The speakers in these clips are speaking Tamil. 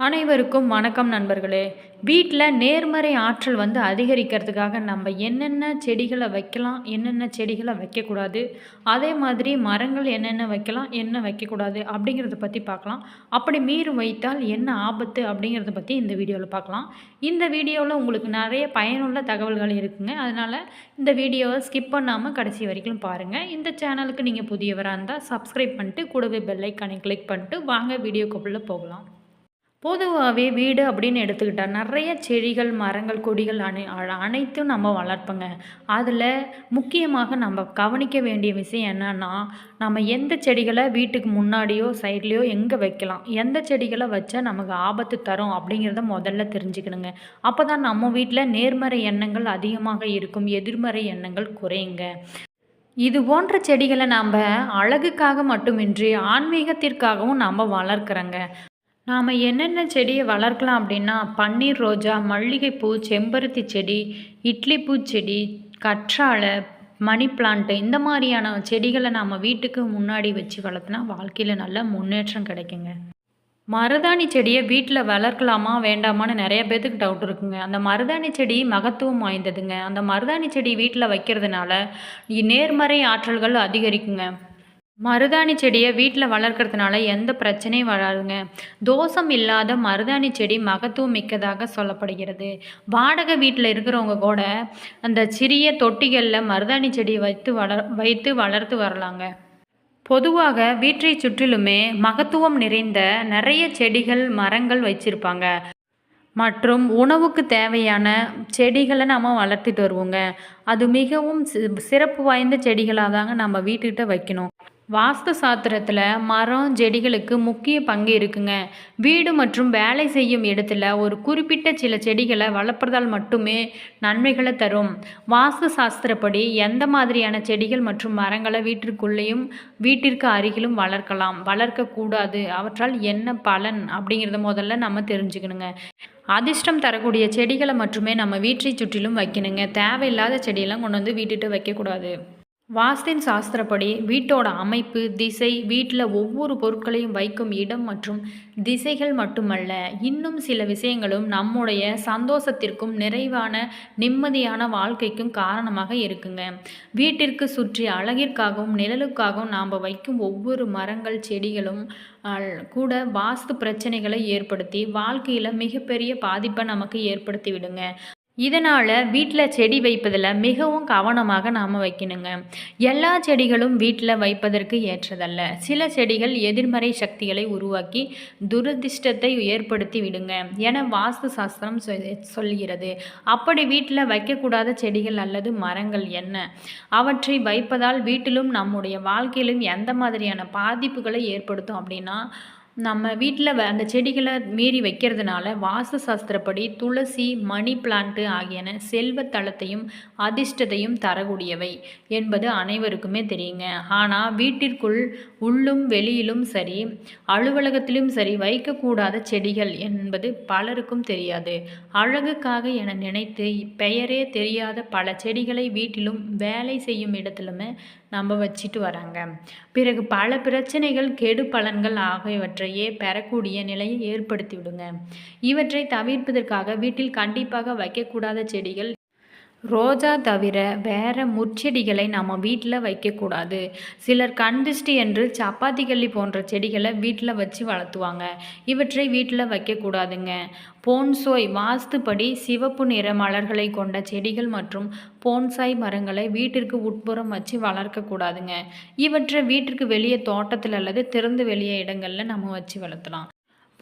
அனைவருக்கும் வணக்கம் நண்பர்களே. வீட்ல நேர்மறை ஆற்றல் அதிகரிக்கிறதுக்காக நம்ம என்னென்ன செடிகள வைக்கலாம், என்னென்ன செடிகள வைக்கக்கூடாது, அதே மாதிரி மரங்கள் என்னென்ன வைக்கலாம், என்ன வைக்கக்கூடாது அப்படிங்கிறத பத்தி பார்க்கலாம். அப்படி மீறும் வைத்தால் என்ன ஆபத்து அப்படிங்கிறத பத்தி இந்த வீடியோல பார்க்கலாம். இந்த வீடியோல உங்களுக்கு நிறைய பயனுள்ள தகவல்கள் இருக்குங்க. அதனால இந்த வீடியோவ ஸ்கிப் பண்ணாம கடைசி வரைக்கும் பாருங்க. இந்த சேனலுக்கு நீங்க புதியவரா இருந்தா சப்ஸ்கிரைப் பண்ணிட்டு கூடவே பெல் ஐகானை கிளிக் பண்ணிட்டு வாங்க வீடியோக்குள்ள போகலாம். பொதுவாகவே வீடு அப்படின்னு எடுத்துக்கிட்டால் நிறைய செடிகள் மரங்கள் கொடிகள் அனைத்தும் நம்ம வளர்ப்போங்க. அதில் முக்கியமாக நம்ம கவனிக்க வேண்டிய விஷயம் என்னன்னா, நம்ம எந்த செடிகளை வீட்டுக்கு முன்னாடியோ சைட்லேயோ எங்கே வைக்கலாம், எந்த செடிகளை வச்சா நமக்கு ஆபத்து தரும் அப்படிங்கிறத முதல்ல தெரிஞ்சுக்கணுங்க. அப்போ தான் நம்ம வீட்டில் நேர்மறை எண்ணங்கள் அதிகமாக இருக்கும், எதிர்மறை எண்ணங்கள் குறையுங்க. இது போன்ற செடிகளை நாம் அழகுக்காக மட்டுமின்றி ஆன்மீகத்திற்காகவும் நாம் வளர்க்குறோங்க. நாம் என்னென்ன செடியை வளர்க்கலாம் அப்படின்னா, பன்னீர் ரோஜா, மல்லிகைப்பூ, செம்பருத்தி செடி, இட்லி பூச்செடி, கற்றாழை, மணி பிளான்ட்டு இந்த மாதிரியான செடிகளை நாம் வீட்டுக்கு முன்னாடி வச்சு வளர்த்துனா வாழ்க்கையில் நல்ல முன்னேற்றம் கிடைக்குங்க. மருதாணி செடியை வீட்டில் வளர்க்கலாமா வேண்டாமான்னு நிறைய பேர்த்துக்கு டவுட் இருக்குங்க. அந்த மருதாணி செடி மகத்துவம் வாய்ந்ததுங்க. அந்த மருதாணி செடி வீட்டில் வைக்கிறதுனால நேர்மறை ஆற்றல்கள் அதிகரிக்குங்க. மருதாணி செடியை வீட்டில் வளர்க்குறதுனால எந்த பிரச்சனையும் வராதுங்க. தோஷம் இல்லாத மருதாணி செடி மகத்துவம் மிக்கதாக சொல்லப்படுகிறது. வாடகை வீட்டில் இருக்கிறவங்க கூட அந்த சிறிய தொட்டிகளில் மருதாணி செடியை வைத்து வளர்த்து வரலாங்க. பொதுவாக வீட்டை சுற்றிலுமே மகத்துவம் நிறைந்த நிறைய செடிகள் மரங்கள் வச்சுருப்பாங்க. மற்றும் உணவுக்கு தேவையான செடிகளை நம்ம வளர்த்துட்டு வருவோங்க. அது மிகவும் சிறப்பு வாய்ந்த செடிகளாக தாங்க நம்ம வீட்டுக்கிட்ட வைக்கணும். வாஸ்து சாஸ்திரத்தில் மரம் செடிகளுக்கு முக்கிய பங்கு இருக்குங்க. வீடு மற்றும் வேலை செய்யும் இடத்துல ஒரு குறிப்பிட்ட சில செடிகளை வளர்ப்பதால் மட்டுமே நன்மைகளை தரும். வாஸ்து சாஸ்திரப்படி எந்த மாதிரியான செடிகள் மற்றும் மரங்களை வீட்டிற்குள்ளேயும் வீட்டிற்கு அருகிலும் வளர்க்கலாம், வளர்க்கக்கூடாது, அவற்றால் என்ன பலன் அப்படிங்கிறத முதல்ல நம்ம தெரிஞ்சுக்கணுங்க. அதிர்ஷ்டம் தரக்கூடிய செடிகளை மட்டுமே நம்ம வீட்டை சுற்றிலும் வைக்கணுங்க. தேவையில்லாத செடியெல்லாம் கொண்டு வந்து வீட்டுட்டு வைக்கக்கூடாது. வாஸ்தின் சாஸ்திரப்படி வீட்டோட அமைப்பு, திசை, வீட்டில் ஒவ்வொரு பொருட்களையும் வைக்கும் இடம் மற்றும் திசைகள் மட்டுமல்ல, இன்னும் சில விஷயங்களும் நம்முடைய சந்தோஷத்திற்கும் நிறைவான நிம்மதியான வாழ்க்கைக்கும் காரணமாக இருக்குங்க. வீட்டிற்கு சுற்றி அழகிற்காகவும் நிழலுக்காகவும் நாம் வைக்கும் ஒவ்வொரு மரங்கள் செடிகளும் கூட வாஸ்து பிரச்சனைகளை ஏற்படுத்தி வாழ்க்கையில் மிகப்பெரிய பாதிப்பை நமக்கு ஏற்படுத்தி விடுங்க. இதனால் வீட்டில் செடி வைப்பதில் மிகவும் கவனமாக நாம் வைக்கணுங்க. எல்லா செடிகளும் வீட்டில் வைப்பதற்கு ஏற்றதல்ல. சில செடிகள் எதிர்மறை சக்திகளை உருவாக்கி துரதிர்ஷ்டத்தை ஏற்படுத்தி விடுங்க என வாஸ்து சாஸ்திரம் சொல்கிறது. அப்படி வீட்டில் வைக்கக்கூடாத செடிகள் அல்லது மரங்கள் என்ன, அவற்றை வைப்பதால் வீட்டிலும் நம்முடைய வாழ்க்கையிலும் எந்த மாதிரியான பாதிப்புகளை ஏற்படுத்தும் அப்படின்னா, நம்ம வீட்டில் அந்த செடிகளை மீறி வைக்கிறதுனால வாஸ்து சாஸ்திரப்படி துளசி, மணி பிளான்ட்டு ஆகியன செல்வத்தளத்தையும் அதிர்ஷ்டத்தையும் தரக்கூடியவை என்பது அனைவருக்குமே தெரியுங்க. ஆனால் வீட்டிற்குள் உள்ளும் வெளியிலும் சரி, அலுவலகத்திலும் சரி வைக்கக்கூடாத செடிகள் என்பது பலருக்கும் தெரியாது. அழகுக்காக என நினைத்து பெயரே தெரியாத பல செடிகளை வீட்டிலும் வேலை செய்யும் இடத்துலுமே நம்ம வச்சுட்டு வராங்க. பிறகு பல பிரச்சனைகள், கெடு பலன்கள் ஆகியவற்றையே பெறக்கூடிய நிலையை ஏற்படுத்தி விடுங்க. இவற்றை தவிர்ப்பதற்காக வீட்டில் கண்டிப்பாக வைக்கக்கூடாத செடிகள் ரோஜா தவிர வேறு முற்செடிகளை நம்ம வீட்டில் வைக்கக்கூடாது. சிலர் கண்திஷ்டி என்று சப்பாத்தி கள்ளி போன்ற செடிகளை வீட்டில் வச்சு வளர்த்துவாங்க. இவற்றை வீட்டில் வைக்கக்கூடாதுங்க. போன்சோய் வாஸ்துப்படி சிவப்பு நிற மலர்களை கொண்ட செடிகள் மற்றும் போன்சாய் மரங்களை வீட்டிற்கு உட்புறம் வச்சு வளர்க்கக்கூடாதுங்க. இவற்றை வீட்டிற்கு வெளியே தோட்டத்தில் அல்லது திறந்து வெளியே இடங்களில் நம்ம வச்சு வளர்த்தலாம்.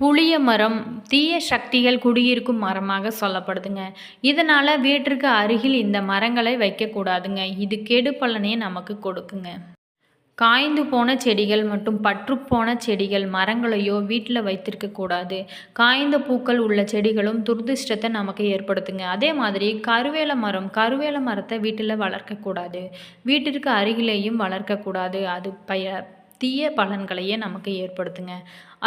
புளிய மரம் தீய சக்திகள் குடியிருக்கும் மரமாக சொல்லப்படுதுங்க. இதனால் வீட்டிற்கு அருகில் இந்த மரங்களை வைக்கக்கூடாதுங்க. இது கெடு பலனையே நமக்கு கொடுக்குங்க. காய்ந்து போன செடிகள் மற்றும் பற்றுப்போன செடிகள் மரங்களையோ வீட்டில் வைத்திருக்கக்கூடாது. காய்ந்த பூக்கள் உள்ள செடிகளும் துர்திஷ்டத்தை நமக்கு ஏற்படுத்துங்க. அதே மாதிரி கருவேல மரத்தை வீட்டில் வளர்க்கக்கூடாது. வீட்டிற்கு அருகிலேயும் வளர்க்கக்கூடாது. அது தீய பலன்களையே நமக்கு ஏற்படுத்துங்க.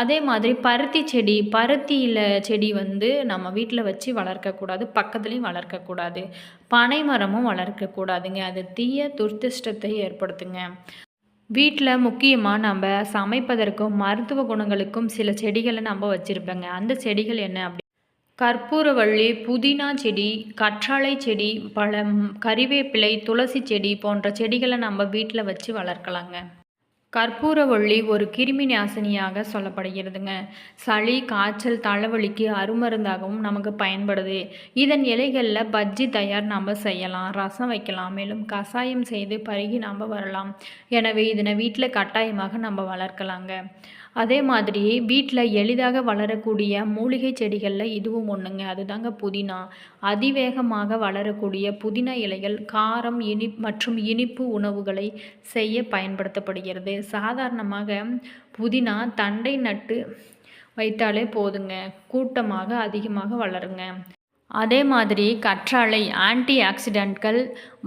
அதே மாதிரி பருத்தியில் செடி நம்ம வீட்டில் வச்சு வளர்க்கக்கூடாது, பக்கத்துலேயும் வளர்க்கக்கூடாது. பனை மரமும் வளர்க்கக்கூடாதுங்க. அது தீய துர்திஷ்டத்தை ஏற்படுத்துங்க. வீட்டில் முக்கியமாக நம்ம சமைப்பதற்கும் மருத்துவ குணங்களுக்கும் சில செடிகளை நம்ம வச்சுருப்போங்க. அந்த செடிகள் என்ன அப்படி கற்பூரவள்ளி, புதினா செடி, கற்றாழை செடி, கறிவேப்பிலை, துளசி செடி போன்ற செடிகளை நம்ம வீட்டில் வச்சு வளர்க்கலாங்க. கற்பூரவள்ளி ஒரு கிருமி நாசினியாக சொல்லப்படுகிறதுங்க. சளி, காய்ச்சல், தலைவலிக்கு அருமருந்தாகவும் நமக்கு பயன்படுது. இதன் இலைகளில் பஜ்ஜி தயார் நம்ம செய்யலாம், ரசம் வைக்கலாம், மேலும் கஷாயம் செய்து பருகி நம்ம வரலாம். எனவே இதனை வீட்டில் கட்டாயமாக நம்ம வளர்க்கலாங்க. அதே மாதிரி வீட்டில் எளிதாக வளரக்கூடிய மூலிகை செடிகளில் இதுவும் ஒன்றுங்க. அதுதாங்க புதினா. அதிவேகமாக வளரக்கூடிய புதினா இலைகள் காரம், மற்றும் இனிப்பு உணவுகளை செய்ய பயன்படுத்தப்படுகிறது. சாதாரணமாக புதினா தண்டை நட்டு வைத்தாலே போதுங்க, கூட்டமாக அதிகமாக வளருங்க. அதே மாதிரி கற்றாழை ஆன்டி ஆக்சிடென்ட்கள்,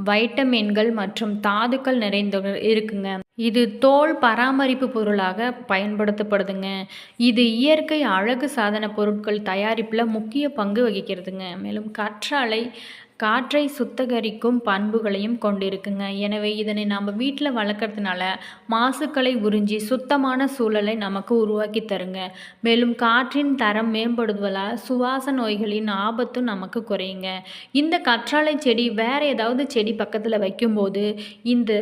வைட்டமின்கள் மற்றும் தாதுக்கள் நிறைந்த இருக்குங்க. இது தோல் பராமரிப்பு பொருளாக பயன்படுத்தப்படுதுங்க. இது இயற்கை அழகு சாதன பொருட்கள் தயாரிப்பில் முக்கிய பங்கு வகிக்கிறதுங்க. மேலும் கற்றாழை காற்றை சுத்தகரிக்கும் பண்புகளையும் கொண்டிருக்குங்க. எனவே இதனை நம்ம வீட்டில் வளர்க்குறதுனால மாசுக்களை உறிஞ்சி சுத்தமான சூழலை நமக்கு உருவாக்கி தருங்க. மேலும் காற்றின் தரம் மேம்படுவதால் சுவாச நோய்களின் ஆபத்தும் நமக்கு குறையுங்க. இந்த கற்றாழை செடி வேறு ஏதாவது செடி பக்கத்தில் வைக்கும்போது இந்த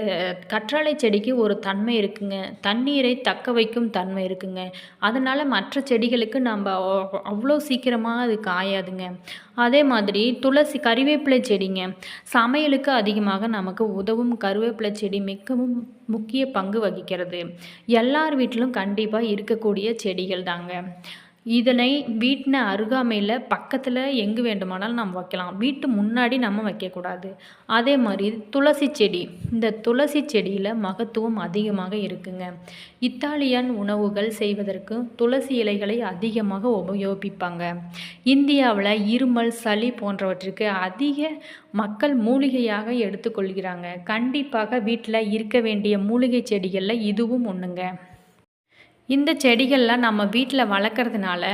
கற்றாழை செடிக்கு ஒரு தன்மை இருக்குங்க, தண்ணீரை தக்க வைக்கும் தன்மை இருக்குங்க. அதனால் மற்ற செடிகளுக்கு நம்ம அவ்வளோ சீக்கிரமாக அது காயாதுங்க. அதே மாதிரி துளசி, கறிவேப்பிலை செடிங்க, சமையலுக்கு அதிகமாக நமக்கு உதவும் கருவேப்பிலை செடி மிகவும் முக்கிய பங்கு வகிக்கிறது. எல்லார் வீட்டிலும் கண்டிப்பாக இருக்கக்கூடிய செடிகள் தாங்க. இதனை வீட்டின் அருகாமையில் பக்கத்தில் எங்கு வேண்டுமானாலும் நம்ம வைக்கலாம். வீட்டு முன்னாடி நம்ம வைக்கக்கூடாது. அதே மாதிரி துளசி செடி, இந்த துளசி செடியில் மகத்துவம் அதிகமாக இருக்குங்க. இத்தாலியன் உணவுகள் செய்வதற்கு துளசி இலைகளை அதிகமாக உபயோகிப்பாங்க. இந்தியாவில் இருமல், சளி போன்றவற்றிற்கு அதிக மக்கள் மூலிகையாக எடுத்துக்கொள்கிறாங்க. கண்டிப்பாக வீட்டில் இருக்க வேண்டிய மூலிகை செடிகளில் இதுவும் ஒன்றுங்க. இந்த செடிகள்லாம் நம்ம வீட்டில் வளர்க்குறதுனால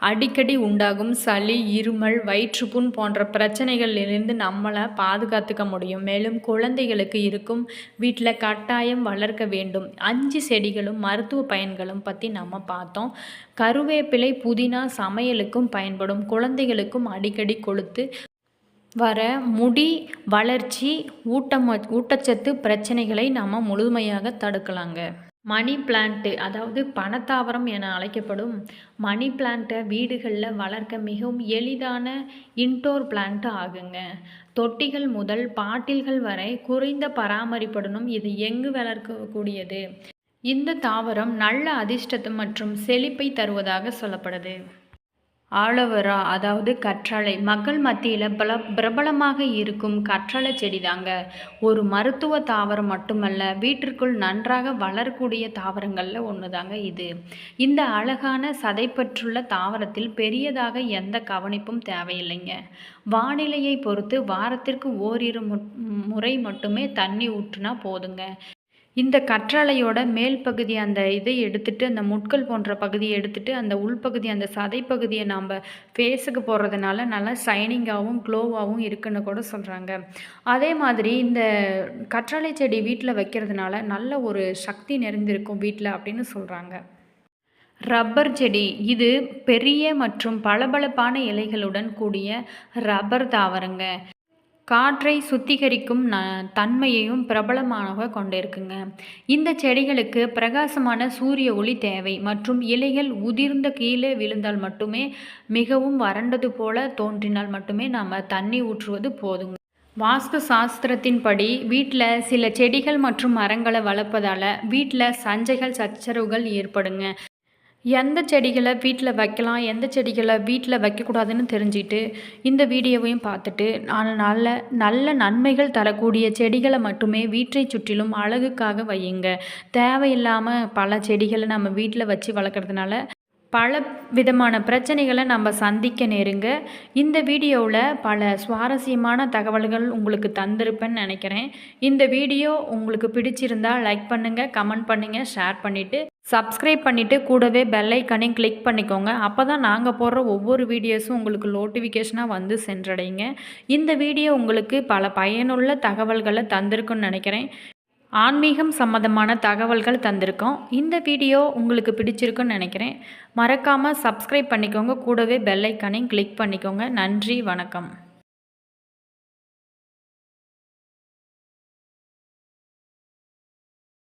அடிக்கடி உண்டாகும் சளி, இருமல், வயிற்றுப்புண் போன்ற பிரச்சனைகளிலிருந்து நம்மளை பாதுகாத்துக்க முடியும். மேலும் குழந்தைகளுக்கு இருக்கும் வீட்டில் கட்டாயம் வளர்க்க வேண்டும். 5 செடிகளும் மருத்துவ பயன்களும் பற்றி நம்ம பார்த்தோம். கருவேப்பிலை, புதினா சமையலுக்கும் பயன்படும். குழந்தைகளுக்கும் அடிக்கடி கொடுத்து வர முடி வளர்ச்சி, ஊட்டச்சத்து பிரச்சனைகளை நம்ம முழுமையாக தடுக்கலாங்க. மணி பிளான்ட்டு, அதாவது பணத்தாவரம் என அழைக்கப்படும் மணி பிளான்ட்டை வீடுகளில் வளர்க்க மிகவும் எளிதான இன்டோர் பிளான்ட்டு ஆகுங்க. தொட்டிகள் முதல் பாட்டில்கள் வரை குறைந்த பராமரிப்புடனும் இது எங்கு வளர்க்கக்கூடியது. இந்த தாவரம் நல்ல அதிர்ஷ்டத்தை மற்றும் செழிப்பை தருவதாக சொல்லப்படுது. ஆலோவேரா, அதாவது கற்றாழை, மக்கள் மத்தியில் பிரபலமாக இருக்கும் கற்றாழை செடி தாங்க. ஒரு மருத்துவ தாவரம் மட்டுமல்ல, வீட்டிற்குள் நன்றாக வளரக்கூடிய தாவரங்களில் ஒன்று தாங்க இது. இந்த அழகான சதைப்பற்றுள்ள தாவரத்தில் பெரியதாக எந்த கவனிப்பும் தேவையில்லைங்க. வானிலையை பொறுத்து வாரத்திற்கு ஓரிரு முறை மட்டுமே தண்ணி ஊற்றினா போதுங்க. இந்த கற்றாழையோட மேல் பகுதி அந்த இதை எடுத்துட்டு, அந்த முட்கள் போன்ற பகுதியை எடுத்துட்டு, அந்த உள்பகுதி அந்த சதைப்பகுதியை நாம் ஃபேஸுக்கு போடுறதுனால நல்லா ஷைனிங்காகவும் க்ளோவாகவும் இருக்குன்னு கூட சொல்கிறாங்க. அதே மாதிரி இந்த கற்றாழை செடி வீட்டில் வைக்கிறதுனால நல்ல ஒரு சக்தி நிறைந்திருக்கும் வீட்டில் அப்படின்னு சொல்கிறாங்க. ரப்பர் செடி, இது பெரிய மற்றும் பளபளப்பான இலைகளுடன் கூடிய ரப்பர் தாவரங்க. காற்றை சுத்திகரிக்கும் தன்மையையும் பிரபலமாக கொண்டிருக்குங்க. இந்த செடிகளுக்கு பிரகாசமான சூரிய ஒளி தேவை மற்றும் இலைகள் உதிர்ந்த கீழே விழுந்தால் மட்டுமே, மிகவும் வறண்டது போல தோன்றினால் மட்டுமே நாம் தண்ணி ஊற்றுவது போதுங்க. வாஸ்து சாஸ்திரத்தின்படி வீட்டில் சில செடிகள் மற்றும் மரங்களை வளர்ப்பதால் வீட்டில் சஞ்சைகள், சச்சரவுகள் ஏற்படுங்க. எந்த செடிகளை வீட்டில் வைக்கலாம், எந்த செடிகளை வீட்டில் வைக்கக்கூடாதுன்னு தெரிஞ்சுட்டு இந்த வீடியோவையும் பார்த்துட்டு நல்ல நல்ல நன்மைகள் தரக்கூடிய செடிகளை மட்டுமே வீட்டை சுற்றிலும் அழகுக்காக வையுங்க. தேவையில்லாமல் பல செடிகளை நம்ம வீட்டில் வச்சு வளர்க்குறதுனால பல விதமான பிரச்சனைகளை நம்ம சந்திக்க நேருங்க. இந்த வீடியோவில் பல சுவாரஸ்யமான தகவல்கள் உங்களுக்கு தந்திருப்பேன்னு நினைக்கிறேன். இந்த வீடியோ உங்களுக்கு பிடிச்சிருந்தால் லைக் பண்ணுங்கள், கமெண்ட் பண்ணுங்கள், ஷேர் பண்ணிவிட்டு சப்ஸ்கிரைப் பண்ணிவிட்டு கூடவே பெல் ஐக்கானையும் கிளிக் பண்ணிக்கோங்க. அப்போ தான் நாங்கள் போடுற ஒவ்வொரு வீடியோஸும் உங்களுக்கு நோட்டிஃபிகேஷனாக வந்து சென்றடைங்க. இந்த வீடியோ உங்களுக்கு பல பயனுள்ள தகவல்களை தந்திருக்குன்னு நினைக்கிறேன். ஆன்மீகம் சம்மந்தமான தகவல்கள் தந்திருக்கோம். இந்த வீடியோ உங்களுக்கு பிடிச்சிருக்குன்னு நினைக்கிறேன். மறக்காமல் சப்ஸ்கிரைப் பண்ணிக்கோங்க. கூடவே பெல் ஐக்கானையும் கிளிக் பண்ணிக்கோங்க. நன்றி, வணக்கம்.